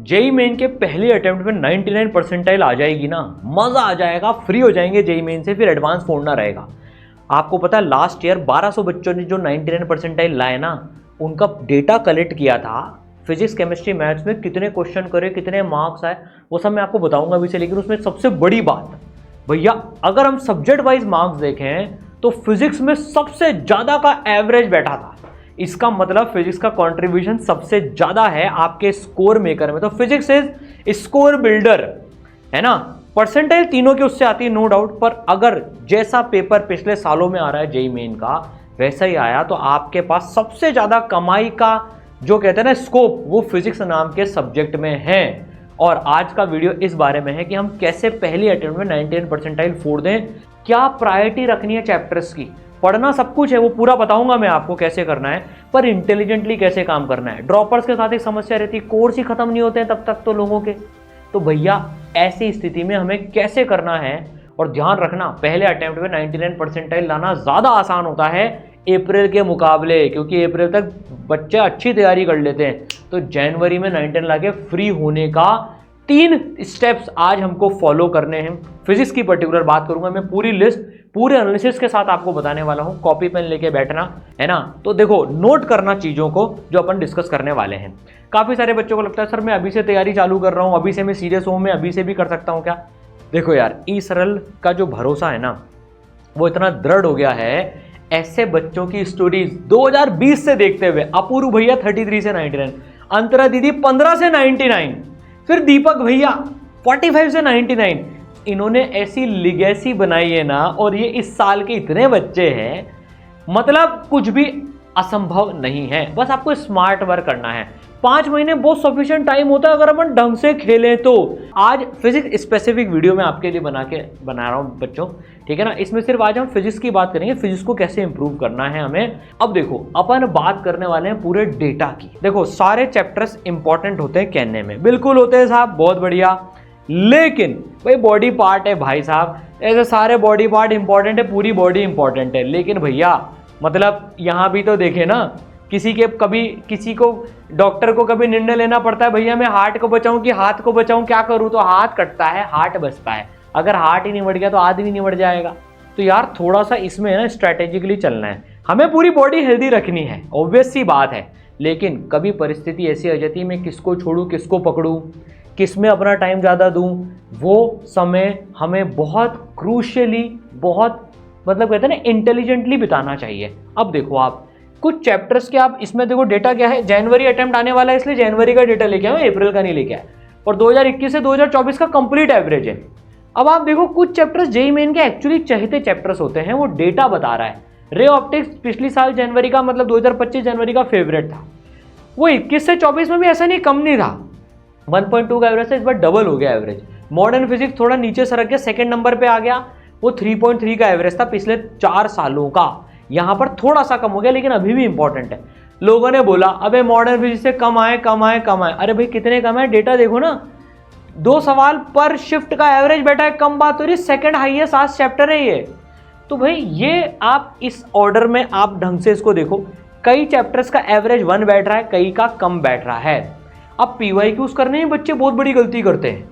JEE main के पहले attempt में 99 परसेंटाइल आ जाएगी ना, मजा आ जाएगा, फ्री हो जाएंगे जेई मेन से, फिर एडवांस फोड़ना रहेगा। आपको पता है लास्ट ईयर 1200 बच्चों ने जो 99 परसेंटाइल लाए ना, उनका डेटा कलेक्ट किया था, फिजिक्स केमिस्ट्री मैथ्स में कितने क्वेश्चन करे, कितने मार्क्स आए, वो सब मैं आपको बताऊंगा अभी से। लेकिन उसमें सबसे बड़ी बात भैया, अगर हम सब्जेक्ट वाइज मार्क्स देखें तो फिजिक्स में सबसे ज्यादा का एवरेज बैठा था। इसका मतलब फिजिक्स का कंट्रीब्यूशन सबसे ज्यादा है आपके स्कोर मेकर में। तो फिजिक्स इज स्कोर बिल्डर, है ना। परसेंटाइल तीनों के उससे आती है, नो डाउट। पर अगर जैसा पेपर पिछले सालों में आ रहा है जेई मेन का, वैसा ही आया तो आपके पास सबसे ज्यादा कमाई का जो कहते हैं ना स्कोप, वो फिजिक्स नाम के सब्जेक्ट में है। और आज का वीडियो इस बारे में है कि हम कैसे पहली अटेम्प्ट में 99 परसेंटाइल फोड़ दें, क्या प्रायोरिटी रखनी है चैप्टर्स की। पढ़ना सब कुछ है, वो पूरा बताऊंगा मैं आपको कैसे करना है, पर इंटेलिजेंटली कैसे काम करना है। ड्रॉपर्स के साथ एक समस्या रहती है, कोर्स ही खत्म नहीं होते हैं तब तक तो लोगों के। तो भैया ऐसी स्थिति में हमें कैसे करना है, और ध्यान रखना पहले अटेम्प्ट में 99 परसेंटाइल लाना ज़्यादा आसान होता है अप्रैल के मुकाबले, क्योंकि अप्रैल तक बच्चे अच्छी तैयारी कर लेते हैं। तो जनवरी में 99 लाके फ्री होने का 3 स्टेप्स आज हमको फॉलो करने हैं। फिजिक्स की पर्टिकुलर बात करूंगा मैं, पूरी लिस्ट पूरे एनालिसिस के साथ आपको बताने वाला हूं। कॉपी पेन लेके बैठना, है ना। तो देखो, नोट करना चीज़ों को जो अपन डिस्कस करने वाले हैं। काफ़ी सारे बच्चों को लगता है सर मैं अभी से तैयारी चालू कर रहा हूँ, अभी से मैं सीरियस हूँ, मैं अभी से भी कर सकता हूँ क्या। देखो यार, ई सरल का जो भरोसा है ना, वो इतना दृढ़ हो गया है। ऐसे बच्चों की स्टोरीज 2020 से देखते हुए, अपूर्व भैया 33 से 99, अंतरा दीदी 15 से 99, फिर दीपक भैया 45 से 99, इन्होंने ऐसी लिगेसी बनाई है ना, और ये इस साल के इतने बच्चे हैं, मतलब कुछ भी असंभव नहीं है। बस आपको स्मार्ट वर्क करना है। 5 महीने बहुत सफिशिएंट टाइम होता है अगर अपन ढंग से खेलें तो। आज फिजिक्स स्पेसिफिक वीडियो में आपके लिए बना रहा हूं बच्चों, ठीक है ना। इसमें सिर्फ आज हम फिजिक्स की बात करेंगे, फिजिक्स को कैसे इंप्रूव करना है हमें। अब देखो, अपन बात करने वाले हैं पूरे डेटा की। देखो, सारे चैप्टर्स इंपॉर्टेंट होते हैं कहने में, बिल्कुल होते हैं साहब, बहुत बढ़िया। लेकिन भाई बॉडी पार्ट है भाई साहब, ऐसे सारे बॉडी पार्ट इंपॉर्टेंट है, पूरी बॉडी इंपॉर्टेंट है। लेकिन भैया मतलब यहाँ भी तो देखे ना, किसी को डॉक्टर को कभी निर्णय लेना पड़ता है, भैया मैं हार्ट को बचाऊं कि हाथ को बचाऊं, क्या करूं, तो हाथ कटता है, हार्ट बचता है। अगर हार्ट ही नहीं बढ़ गया तो आदमी नहीं बढ़ जाएगा। तो यार थोड़ा सा इसमें ना स्ट्रैटेजिकली चलना है, हमें पूरी बॉडी हेल्दी रखनी है, ऑब्वियस सी बात है। लेकिन कभी परिस्थिति ऐसी आ जाती है, मैं किसको छोड़ूं, किसको पकड़ूं, किस में अपना टाइम ज़्यादा दूं, वो समय हमें बहुत क्रूशियली, बहुत मतलब कहते हैं ना इंटेलिजेंटली बिताना चाहिए। अब देखो, आप कुछ चैप्टर्स के आप इसमें देखो, डेटा क्या है, जनवरी अटेम्प्ट आने वाला है इसलिए जनवरी का डेटा लेके आए, अप्रैल का नहीं लेके आए। और 2021 से 2024 का कंप्लीट एवरेज है। अब आप देखो, कुछ चैप्टर्स जेई मेन के एक्चुअली चहेते चैप्टर्स होते हैं, वो डेटा बता रहा है। रे ऑप्टिक्स पिछली साल जनवरी का, मतलब 2025 जनवरी का फेवरेट था, वो 21 से 24 में भी ऐसा नहीं कम नहीं था। 1.2 का एवरेज था, इस बार डबल हो गया एवरेज। मॉडर्न फिजिक्स थोड़ा नीचे सरक के सेकंड नंबर पे आ गया, वो 3.3 का एवरेज था पिछले 4 सालों का, यहाँ पर थोड़ा सा कम हो गया, लेकिन अभी भी इंपॉर्टेंट है। लोगों ने बोला अबे मॉडर्न फिजिक्स से कम आए। अरे भाई कितने कम है, डेटा देखो ना, 2 सवाल पर शिफ्ट का एवरेज बैठा है, कम बात हो रही, सेकंड हाईएस्ट आज चैप्टर है ये। तो भाई ये आप इस ऑर्डर में आप ढंग से इसको देखो, कई चैप्टर्स का एवरेज 1 बैठ रहा है, कई का कम बैठ रहा है। अब पीवाईक्यूज करने में बच्चे बहुत बड़ी गलती करते हैं,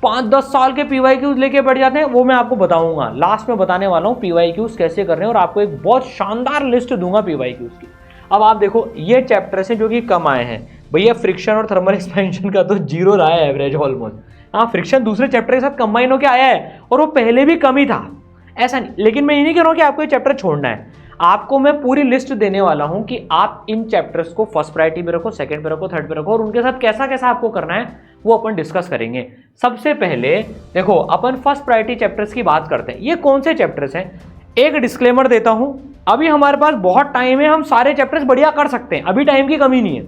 5-10 साल के पीवाईक्यूज लेके बैठ जाते हैं। वो मैं आपको बताऊंगा, लास्ट में बताने वाला हूँ पीवाईक्यूज कैसे करने हैं, और आपको एक बहुत शानदार लिस्ट दूंगा पीवाईक्यूज की। अब आप देखो, ये चैप्टर्स हैं जो कि कम आए हैं भैया। फ्रिक्शन और थर्मल एक्सपेंशन का तो 0 रहा है एवरेज ऑलमोस्ट। हाँ, फ्रिक्शन दूसरे चैप्टर के साथ कंबाइन होकर आया है, और वो पहले भी कम ही था, ऐसा नहीं। लेकिन मैं ये नहीं कह रहा हूँ कि आपको ये चैप्टर छोड़ना है, आपको मैं पूरी लिस्ट देने वाला हूं कि आप इन चैप्टर्स को फर्स्ट प्रायोरिटी पे रखो, सेकंड पे रखो, थर्ड पे रखो, और उनके साथ कैसा कैसा आपको करना है वो अपन डिस्कस करेंगे। सबसे पहले देखो, अपन फर्स्ट प्रायोरिटी चैप्टर्स की बात करते हैं। ये कौन से चैप्टर्स हैं, एक डिस्क्लेमर देता हूं, अभी हमारे पास बहुत टाइम है, हम सारे चैप्टर्स बढ़िया कर सकते हैं, अभी टाइम की कमी नहीं है।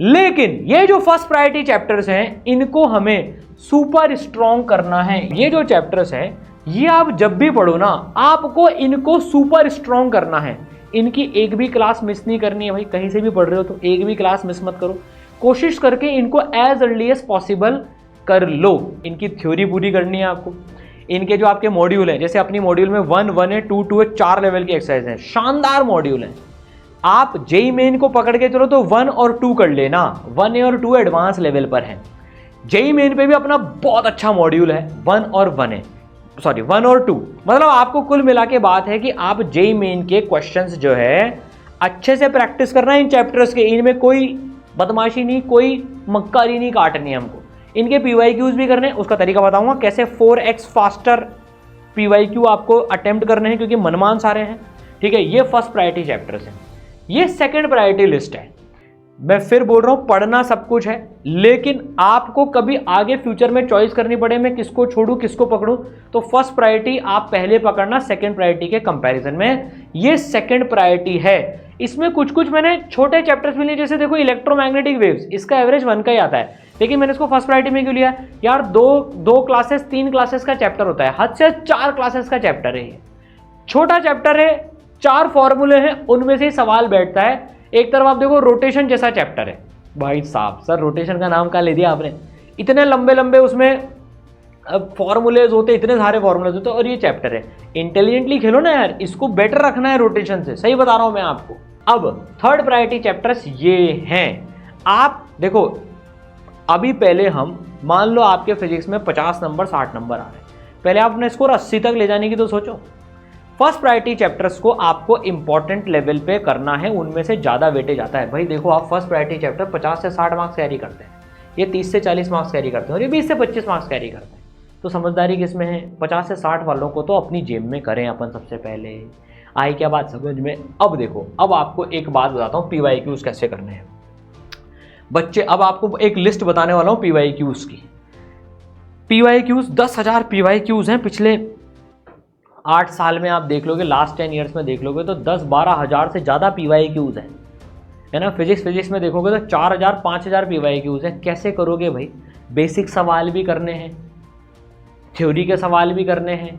लेकिन ये जो फर्स्ट प्रायोरिटी चैप्टर्स हैं, इनको हमें सुपर स्ट्रॉन्ग करना है। ये जो चैप्टर्स हैं, ये आप जब भी पढ़ो ना, आपको इनको सुपर स्ट्रॉन्ग करना है। इनकी एक भी क्लास मिस नहीं करनी है भाई, कहीं से भी पढ़ रहे हो तो एक भी क्लास मिस मत करो, कोशिश करके इनको एज अर्ली एज पॉसिबल कर लो। इनकी थ्योरी पूरी करनी है आपको। इनके जो आपके मॉड्यूल हैं, जैसे अपनी मॉड्यूल में 1 है, 2 है, 4 लेवल की एक्सरसाइज है, शानदार मॉड्यूल है। आप जेई मेन को पकड़ के चलो तो 1 और 2 कर लेना, 1A और 2 एडवांस लेवल पर है। जेई मेन पे भी अपना बहुत अच्छा मॉड्यूल है 1 और 2, मतलब आपको कुल मिला के बात है कि आप जेई मेन के क्वेश्चंस जो है अच्छे से प्रैक्टिस करना है इन चैप्टर्स के। इनमें कोई बदमाशी नहीं, कोई मक्कारी नहीं काटनी है हमको। इनके PYQs भी करने, उसका तरीका बताऊंगा कैसे 4x फास्टर PYQ आपको अटेम्प्ट करने हैं, क्योंकि मनमान सारे हैं, ठीक है। ये फर्स्ट प्रायोरिटी चैप्टर्स हैं। ये सेकंड प्रायोरिटी लिस्ट है। मैं फिर बोल रहा हूं, पढ़ना सब कुछ है, लेकिन आपको कभी आगे फ्यूचर में चॉइस करनी पड़े मैं किसको छोड़ूं किसको पकड़ूं, तो फर्स्ट प्रायोरिटी आप पहले पकड़ना सेकंड प्रायोरिटी के कंपैरिजन में। ये सेकंड प्रायोरिटी है। इसमें कुछ मैंने छोटे चैप्टर्स भी लिए, जैसे देखो इलेक्ट्रोमैग्नेटिक वेव्स, इसका एवरेज 1 का ही आता है, लेकिन मैंने इसको फर्स्ट प्रायोरिटी में क्यों लिया यार? 2 क्लासेस 3 क्लासेस का चैप्टर होता है, हद से 4 क्लासेस का चैप्टर है। ये छोटा चैप्टर है, 4 फॉर्मूले हैं, उनमें से ही सवाल बैठता है। एक तरफ आप देखो रोटेशन जैसा चैप्टर है, भाई साहब सर रोटेशन का नाम कहाँ ले दिया आपने, इतने लंबे लंबे उसमें फॉर्मूलेज होते, इतने सारे फॉर्मूलेज होते, और ये चैप्टर है। इंटेलिजेंटली खेलो ना यार, इसको बेटर रखना है रोटेशन से, सही बता रहा हूं मैं आपको। अब थर्ड प्रायोरिटी चैप्टर्स ये हैं। आप देखो अभी पहले हम मान लो आपके फिजिक्स में 50 नंबर 60 नंबर आ रहे हैं, पहले आपने स्कोर 80 तक ले जाने की तो सोचो। फर्स्ट प्रायोरिटी चैप्टर्स को आपको इंपॉर्टेंट लेवल पे करना है, उनमें से ज़्यादा वेटेज आता है। भाई देखो आप फर्स्ट प्रायोरिटी चैप्टर 50 से 60 मार्क्स कैरी करते हैं, ये 30 से 40 मार्क्स कैरी करते हैं, और ये 20 से 25 मार्क्स कैरी करते हैं। तो समझदारी किस में है? 50 से 60 वालों को तो अपनी जेब में करें अपन सबसे पहले। आई क्या बात समझ में? अब देखो, अब आपको एक बात बताता हूँ PYQs कैसे करने हैं बच्चे। अब आपको एक लिस्ट बताने वाला हूँ PYQs की। PYQs 10,000 PYQs हैं पिछले 8 साल में। आप देख लोगे, लास्ट 10 ईयर्स में देख लोगे तो 10-12 हज़ार से ज़्यादा PYQs हैं, है ना। फिजिक्स में देखोगे तो 4,000-5,000 PYQs हैं। कैसे करोगे भाई? बेसिक सवाल भी करने हैं, थ्योरी के सवाल भी करने हैं,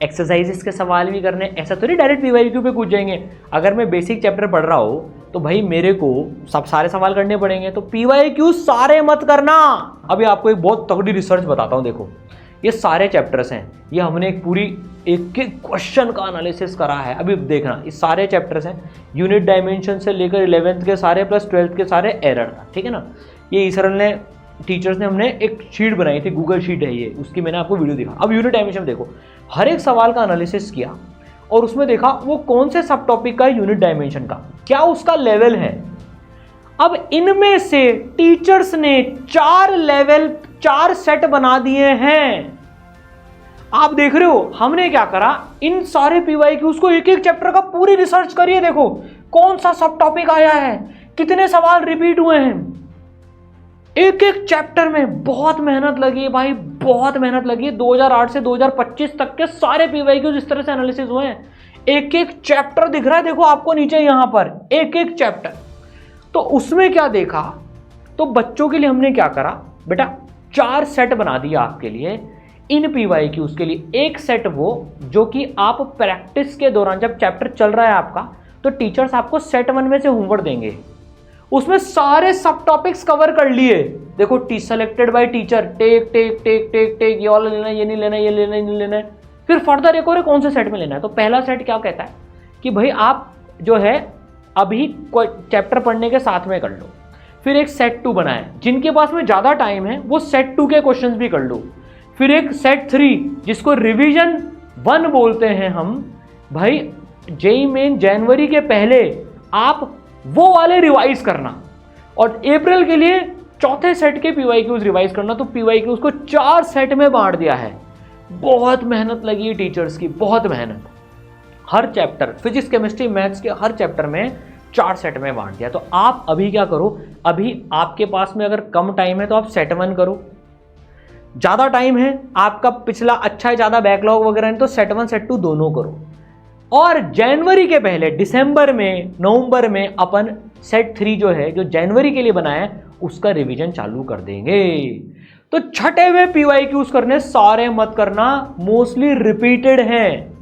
एक्सरसाइजेस के सवाल भी करने हैं। ऐसा थोड़ी डायरेक्ट PYQ पे कूद जाएंगे। अगर मैं बेसिक चैप्टर पढ़ रहा हूँ तो भाई मेरे को सब सारे सवाल करने पड़ेंगे, तो PYQ सारे मत करना। अभी आपको एक बहुत तगड़ी रिसर्च बताता हूँ। देखो ये सारे चैप्टर्स हैं, ये हमने एक पूरी एक क्वेश्चन का एनालिसिस करा है। अभी देखना, ये सारे चैप्टर्स हैं, यूनिट डायमेंशन से लेकर 11th के सारे प्लस 12th के सारे एरर था, ठीक है ना। ये ईसरल ने, टीचर्स ने, हमने एक शीट बनाई थी, गूगल शीट है ये, उसकी मैंने आपको वीडियो दिखा। अब यूनिट डायमेंशन में देखो, हर एक सवाल का एनालिसिस किया और उसमें देखा वो कौन से सब टॉपिक का है, यूनिट डायमेंशन का, क्या उसका लेवल है। अब इनमें से टीचर्स ने 4 लेवल 4 सेट बना दिए हैं। आप देख रहे हो हमने क्या करा, इन सारे PYQs को एक एक चैप्टर का पूरी रिसर्च करिए। देखो कौन सा सब टॉपिक आया है, कितने सवाल रिपीट हुए हैं, एक एक चैप्टर में बहुत मेहनत लगी है भाई, बहुत मेहनत लगी है। 2008 से 2025 तक के सारे PYQs इस तरह से एनालिसिस हुए हैं। एक एक चैप्टर दिख रहा है, देखो आपको नीचे यहां पर एक एक चैप्टर। तो उसमें क्या देखा, तो बच्चों के लिए हमने क्या करा बेटा, 4 सेट बना दिया आपके लिए इन PYQs के लिए। एक सेट वो जो कि आप प्रैक्टिस के दौरान, जब चैप्टर चल रहा है आपका, तो टीचर्स आपको सेट 1 में से होमवर्क देंगे, उसमें सारे सब टॉपिक्स कवर कर लिए। देखो selected by teacher, take take take take take, ये वाला लेना है, ये नहीं लेना है, ये लेना है, नहीं लेना है। फिर फर्दर एक और कौन से सेट में लेना है। तो पहला सेट क्या कहता है कि भाई आप जो है अभी कोई चैप्टर पढ़ने के साथ में कर लो। फिर एक सेट 2 बनाए, जिनके पास में ज़्यादा टाइम है वो सेट 2 के क्वेश्चंस भी कर लो। फिर एक सेट 3 जिसको रिवीजन 1 बोलते हैं हम। भाई जेई मेन जनवरी के पहले आप वो वाले रिवाइज करना, और अप्रैल के लिए चौथे सेट के PYQs रिवाइज करना। तो PYQs को 4 सेट में बांट दिया है। बहुत मेहनत लगी है टीचर्स की, बहुत मेहनत। हर चैप्टर, फिजिक्स केमिस्ट्री मैथ्स के हर चैप्टर में 4 सेट में बांट दिया। तो आप अभी क्या करो, अभी आपके पास में अगर कम टाइम है तो आप सेट 1 करो, ज़्यादा टाइम है आपका पिछला अच्छा है, ज़्यादा बैकलॉग वगैरह है, तो सेट 1 सेट 2 दोनों करो। और जनवरी के पहले दिसंबर में, नवंबर में अपन सेट 3 जो है, जो जनवरी के लिए बनाया है, उसका रिवीजन चालू कर देंगे। तो छठे हुए PYQs करने सारे मत करना, मोस्टली रिपीटेड हैं।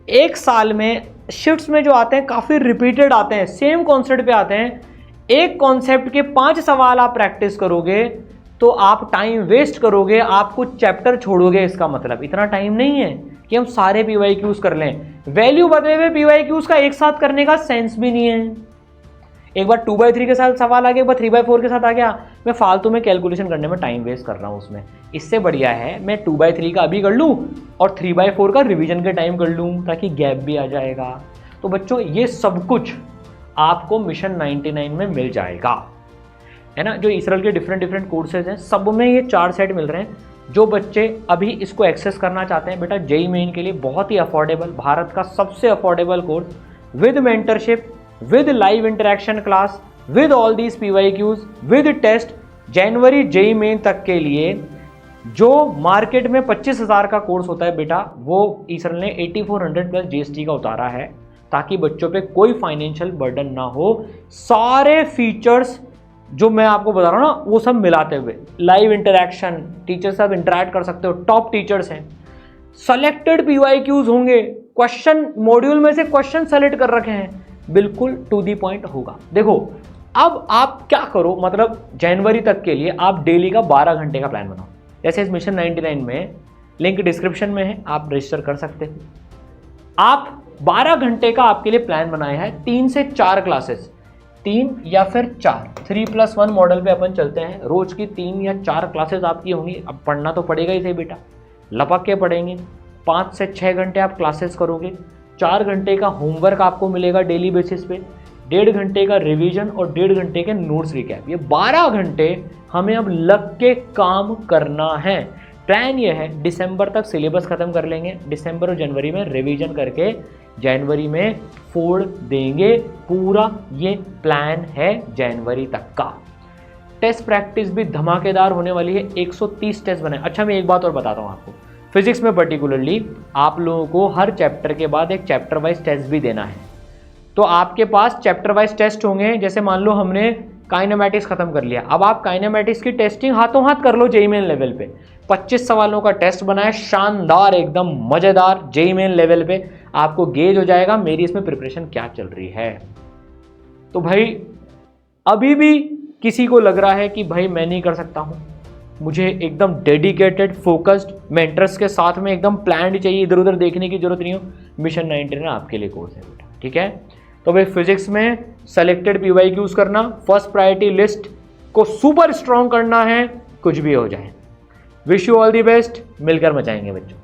एक साल में शिफ्ट्स में जो आते हैं काफ़ी रिपीटेड आते हैं, सेम कॉन्सेप्ट पे आते हैं। एक कॉन्सेप्ट के 5 सवाल आप प्रैक्टिस करोगे तो आप टाइम वेस्ट करोगे, आप कुछ चैप्टर छोड़ोगे। इसका मतलब इतना टाइम नहीं है कि हम सारे PYQs कर लें। वैल्यू बदले हुए PYQs का एक साथ करने का सेंस भी नहीं है। एक बार 2/3 के साथ सवाल आ गया, एक बार 3/4 के साथ आ गया, मैं फालतू में कैलकुलेशन करने में टाइम वेस्ट कर रहा हूँ उसमें। इससे बढ़िया है मैं 2/3 का अभी कर लूँ और 3/4 का रिवीजन के टाइम कर लूँ, ताकि गैप भी आ जाएगा। तो बच्चों ये सब कुछ आपको मिशन 99 में मिल जाएगा, है ना। जो इसरल के डिफरेंट कोर्सेज हैं सब में ये 4 सेट मिल रहे हैं। जो बच्चे अभी इसको एक्सेस करना चाहते हैं बेटा, जेईई मेन के लिए बहुत ही अफोर्डेबल, भारत का सबसे affordable course with mentorship, with live interaction class, with all these PYQs, with test, जनवरी जेईई मेन तक के लिए। जो मार्केट में 25,000 का कोर्स होता है बेटा, वो इसरल ने 8400 प्लस GST का उतारा है, ताकि बच्चों पे कोई फाइनेंशियल बर्डन ना हो। सारे फीचर्स जो मैं आपको बता रहा हूँ ना, वो सब मिलाते हुए, लाइव इंटरैक्शन, टीचर सब इंटरैक्ट कर सकते हो, टॉप टीचर्स हैं, सेलेक्टेड PYQs होंगे, क्वेश्चन मॉड्यूल में से क्वेश्चन सेलेक्ट कर रखे हैं, बिल्कुल टू दी पॉइंट होगा। देखो अब आप क्या करो, मतलब जनवरी तक के लिए आप डेली का 12 घंटे का प्लान बनाओ। जैसे इस मिशन 99 में लिंक डिस्क्रिप्शन में है, आप रजिस्टर कर सकते हो। आप 12 घंटे का आपके लिए प्लान बनाया है, 3 से 4 क्लासेस, 3 या फिर 4, 3+1 मॉडल पे अपन चलते हैं। रोज की 3 या 4 क्लासेस आपकी होंगी। अब पढ़ना तो पड़ेगा ही सही बेटा, लपक के पढ़ेंगे। 5 से 6 घंटे आप क्लासेस करोगे, 4 घंटे का होमवर्क आपको मिलेगा डेली बेसिस पे, 1.5 घंटे का रिवीजन और 1.5 घंटे के नोट्स रिकैप। ये 12 घंटे हमें अब लग के काम करना है। प्लान ये है दिसंबर तक सिलेबस खत्म कर लेंगे, दिसंबर और जनवरी में रिवीजन करके जनवरी में फोड़ देंगे पूरा। ये प्लान है जनवरी तक का। टेस्ट प्रैक्टिस भी धमाकेदार होने वाली है, 130 टेस्ट बनाए। अच्छा मैं एक बात और बताता हूँ आपको, फिजिक्स में पर्टिकुलरली आप लोगों को हर चैप्टर के बाद एक चैप्टर वाइज टेस्ट भी देना है। तो आपके पास चैप्टर वाइज टेस्ट होंगे। जैसे मान लो हमने काइनेमैटिक्स खत्म कर लिया, अब आप काइनेमैटिक्स की टेस्टिंग हाथों हाथ कर लो जेईई मेन लेवल पे। 25 सवालों का टेस्ट बनाए, शानदार एकदम मजेदार, जेईई मेन लेवल पे आपको गेज हो जाएगा मेरी इसमें प्रिपरेशन क्या चल रही है। तो भाई अभी भी किसी को लग रहा है कि भाई मैं नहीं कर सकता हूं, मुझे एकदम डेडिकेटेड फोकस्ड मेंटर्स के साथ में एकदम प्लान्ड चाहिए, इधर उधर देखने की जरूरत नहीं हो, मिशन 99 आपके लिए कोर्स है बेटा, ठीक है। तो भाई फिजिक्स में सेलेक्टेड PYQs करना, फर्स्ट प्रायोरिटी लिस्ट को सुपर स्ट्रॉन्ग करना है, कुछ भी हो जाए। Wish you all the best, मिलकर मचाएंगे बच्चों।